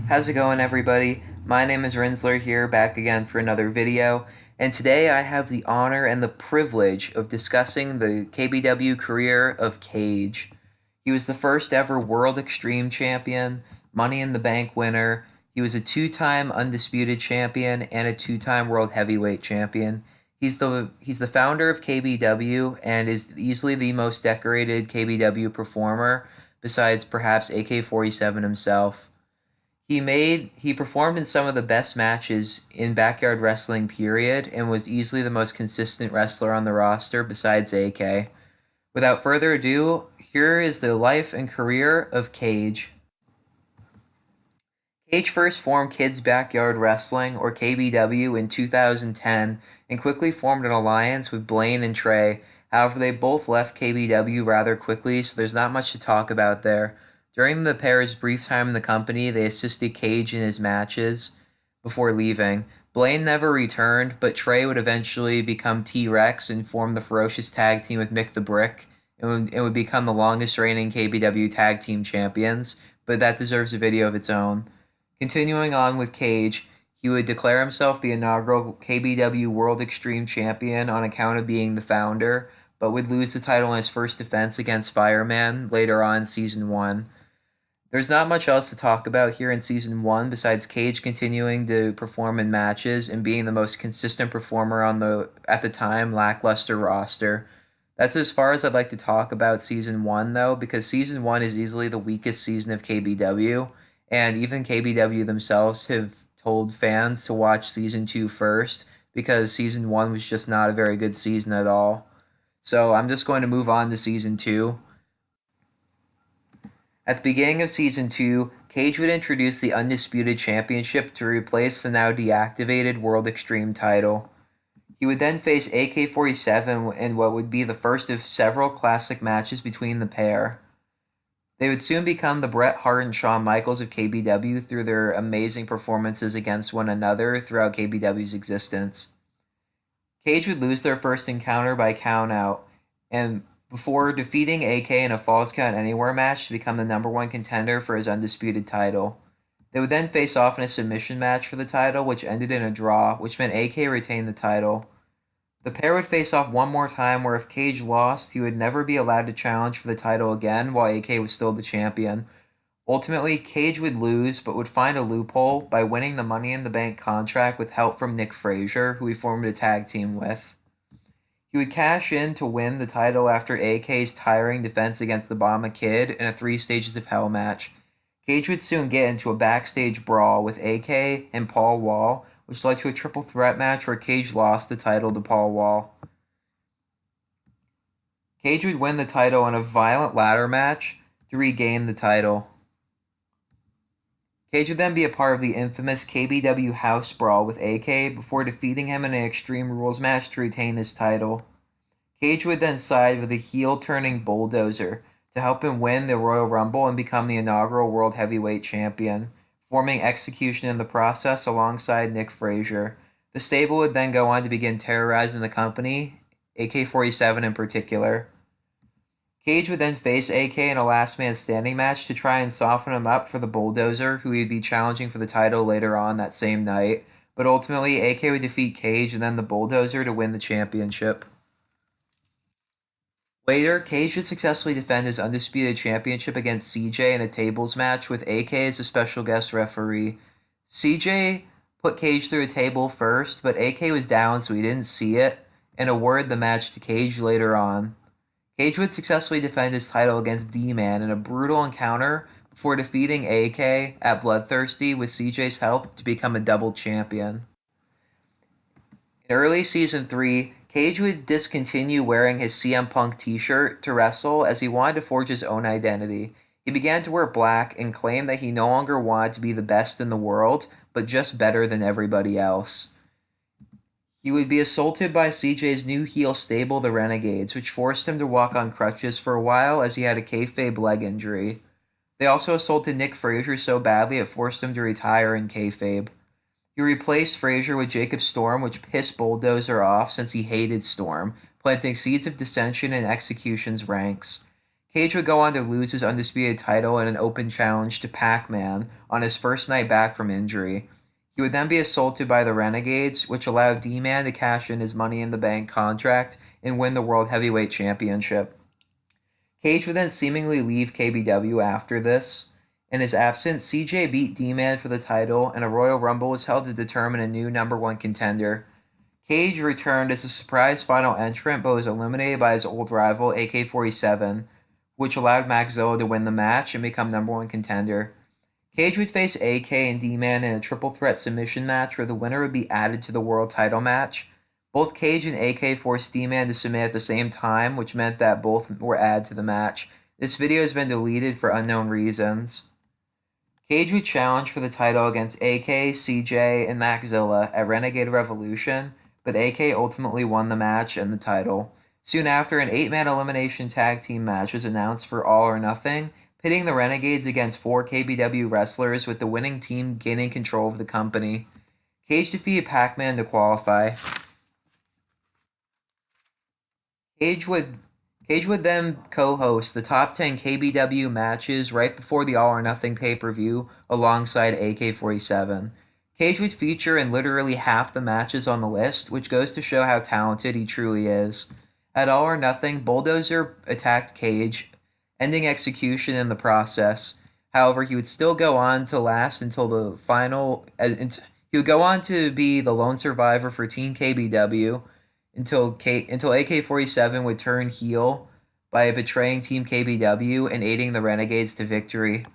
How's it going, everybody? My name is Rinzler here, back again for another video, and today I have the honor and the privilege of discussing the KBW career of Kage. He was the first ever World Extreme Champion, Money in the Bank winner. He was a two-time undisputed champion and a two-time World Heavyweight Champion. He's the founder of KBW and is easily the most decorated KBW performer, besides perhaps AK-47 himself. He performed in some of the best matches in backyard wrestling period and was easily the most consistent wrestler on the roster besides AK. Without further ado, here is the life and career of Kage. Kage first formed Kids Backyard Wrestling, or KBW, in 2010 and quickly formed an alliance with Blaine and Trey. However, they both left KBW rather quickly, so there's not much to talk about there. During the pair's brief time in the company, they assisted Kage in his matches before leaving. Blaine never returned, but Trey would eventually become T-Rex and form the ferocious tag team with Mick the Brick, and would become the longest reigning KBW tag team champions, but that deserves a video of its own. Continuing on with Kage, he would declare himself the inaugural KBW World Extreme Champion on account of being the founder, but would lose the title in his first defense against Fireman later on in Season 1. There's not much else to talk about here in Season 1 besides Kage continuing to perform in matches and being the most consistent performer on the, at the time, lackluster roster. That's as far as I'd like to talk about Season 1, though, because Season 1 is easily the weakest season of KBW, and even KBW themselves have told fans to watch Season 2 first, because Season 1 was just not a very good season at all. So I'm just going to move on to Season 2. At the beginning of Season 2, Kage would introduce the Undisputed Championship to replace the now deactivated World Extreme title. He would then face AK-47 in what would be the first of several classic matches between the pair. They would soon become the Bret Hart and Shawn Michaels of KBW through their amazing performances against one another throughout KBW's existence. Kage would lose their first encounter by countout, and before defeating AK in a Falls Count Anywhere match to become the number one contender for his undisputed title. They would then face off in a submission match for the title, which ended in a draw, which meant AK retained the title. The pair would face off one more time where if Kage lost, he would never be allowed to challenge for the title again while AK was still the champion. Ultimately, Kage would lose, but would find a loophole by winning the Money in the Bank contract with help from Nick Frazier, who he formed a tag team with. He would cash in to win the title after AK's tiring defense against the Obama Kid in a 3 Stages of Hell match. Kage would soon get into a backstage brawl with AK and Paul Wall, which led to a triple threat match where Kage lost the title to Paul Wall. Kage would win the title in a violent ladder match to regain the title. Kage would then be a part of the infamous KBW House Brawl with AK before defeating him in an Extreme Rules match to retain his title. Kage would then side with a heel-turning Bulldozer to help him win the Royal Rumble and become the inaugural World Heavyweight Champion, forming Execution in the process alongside Nick Frazier. The stable would then go on to begin terrorizing the company, AK-47 in particular. Kage would then face AK in a last man standing match to try and soften him up for the Bulldozer, who he'd be challenging for the title later on that same night, but ultimately AK would defeat Kage and then the Bulldozer to win the championship. Later, Kage would successfully defend his undisputed championship against CJ in a tables match with AK as a special guest referee. CJ put Kage through a table first, but AK was down so he didn't see it, and awarded the match to Kage later on. Kage would successfully defend his title against D-Man in a brutal encounter before defeating AK at Bloodthirsty with CJ's help to become a double champion. In early Season 3, Kage would discontinue wearing his CM Punk t-shirt to wrestle as he wanted to forge his own identity. He began to wear black and claimed that he no longer wanted to be the best in the world, but just better than everybody else. He would be assaulted by CJ's new heel stable, the Renegades, which forced him to walk on crutches for a while as he had a kayfabe leg injury. They also assaulted Nick Frazier so badly it forced him to retire in kayfabe. He replaced Frazier with Jacob Storm, which pissed Bulldozer off since he hated Storm, planting seeds of dissension in Execution's ranks. Kage would go on to lose his undisputed title in an open challenge to Pac-Man on his first night back from injury. He would then be assaulted by the Renegades, which allowed D-Man to cash in his Money in the Bank contract and win the World Heavyweight Championship. Kage would then seemingly leave KBW after this. In his absence, CJ beat D-Man for the title, and a Royal Rumble was held to determine a new #1 contender. Kage returned as a surprise final entrant, but was eliminated by his old rival, AK-47, which allowed Maxilla to win the match and become #1 contender. Kage would face AK and D-Man in a triple threat submission match where the winner would be added to the world title match. Both Kage and AK forced D-Man to submit at the same time, which meant that both were added to the match. This video has been deleted for unknown reasons. Kage would challenge for the title against AK, CJ, and Maxilla at Renegade Revolution, but AK ultimately won the match and the title. Soon after, an 8-man elimination tag team match was announced for All or Nothing, pitting the Renegades against 4 KBW wrestlers with the winning team gaining control of the company. Kage defeated Pac-Man to qualify. Kage would then co-host the top 10 KBW matches right before the All or Nothing pay-per-view alongside AK-47. Kage would feature in literally half the matches on the list, which goes to show how talented he truly is. At All or Nothing, Bulldozer attacked Kage, ending execution in the process. However, he would still go on to last until the final. He would go on to be the lone survivor for Team KBW until AK-47 would turn heel by betraying Team KBW and aiding the Renegades to victory.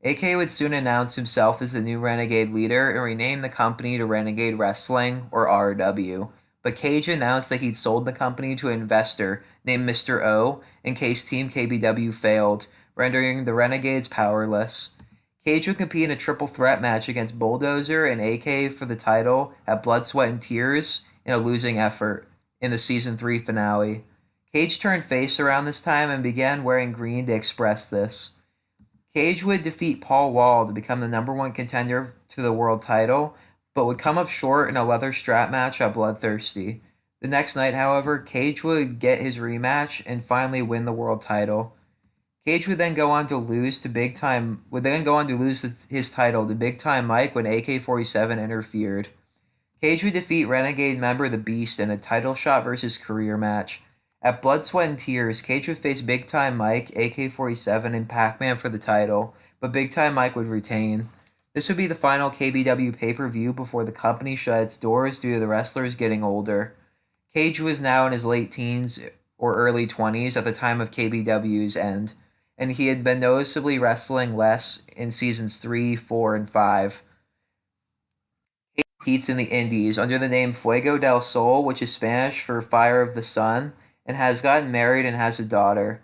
AK would soon announce himself as the new Renegade leader and rename the company to Renegade Wrestling, or RW. But Kage announced that he'd sold the company to an investor named Mr. O in case Team KBW failed, rendering the Renegades powerless. Kage would compete in a triple threat match against Bulldozer and AK for the title at Blood, Sweat, and Tears in a losing effort in the Season 3 finale. Kage turned face around this time and began wearing green to express this. Kage would defeat Paul Wall to become the #1 contender to the world title, but would come up short in a leather strap match at Bloodthirsty. The next night, however, Kage would get his rematch and finally win the world title. Kage would then go on to lose his title to Big Time Mike when AK-47 interfered. Kage would defeat Renegade member The Beast in a title shot versus career match. At Blood, Sweat, and Tears, Kage would face Big Time Mike, AK-47, and Pac-Man for the title, but Big Time Mike would retain. This would be the final KBW pay-per-view before the company shut its doors due to the wrestlers getting older. Kage was now in his late teens or early 20s at the time of KBW's end, and he had been noticeably wrestling less in Seasons 3, 4, and 5. Kage competes in the Indies under the name Fuego del Sol, which is Spanish for Fire of the Sun, and has gotten married and has a daughter.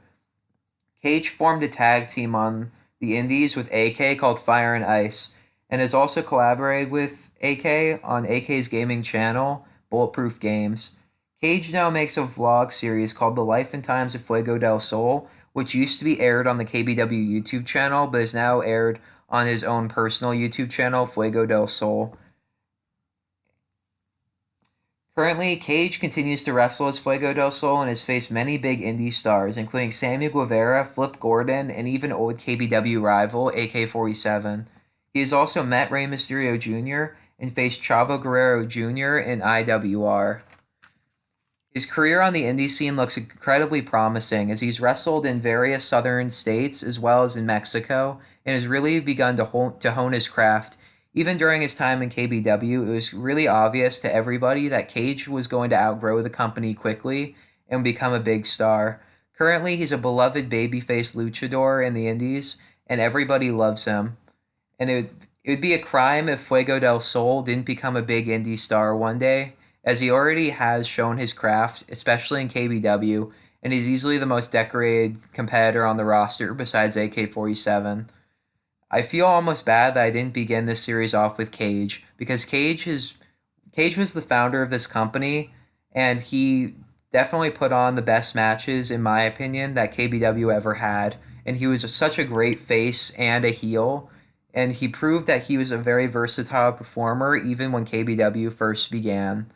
Kage formed a tag team on the Indies with AK called Fire and Ice, and has also collaborated with AK on AK's gaming channel, Bulletproof Games. Kage now makes a vlog series called The Life and Times of Fuego del Sol, which used to be aired on the KBW YouTube channel, but is now aired on his own personal YouTube channel, Fuego del Sol. Currently, Kage continues to wrestle as Fuego del Sol and has faced many big indie stars, including Sammy Guevara, Flip Gordon, and even old KBW rival AK-47. He has also met Rey Mysterio Jr. and faced Chavo Guerrero Jr. in IWR. His career on the indie scene looks incredibly promising as he's wrestled in various southern states as well as in Mexico and has really begun to hone his craft. Even during his time in KBW, it was really obvious to everybody that Kage was going to outgrow the company quickly and become a big star. Currently, he's a beloved babyface luchador in the indies, and everybody loves him. And it would be a crime if Fuego del Sol didn't become a big indie star one day, as he already has shown his craft, especially in KBW, and he's easily the most decorated competitor on the roster besides AK-47. I feel almost bad that I didn't begin this series off with Kage, because Kage was the founder of this company, and he definitely put on the best matches, in my opinion, that KBW ever had. And he was such a great face and a heel, and he proved that he was a very versatile performer even when KBW first began.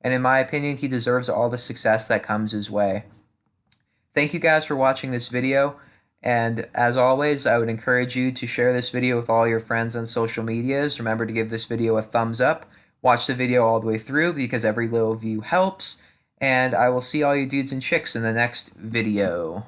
And in my opinion, he deserves all the success that comes his way. Thank you guys for watching this video. And as always, I would encourage you to share this video with all your friends on social medias. Remember to give this video a thumbs up. Watch the video all the way through because every little view helps. And I will see all you dudes and chicks in the next video.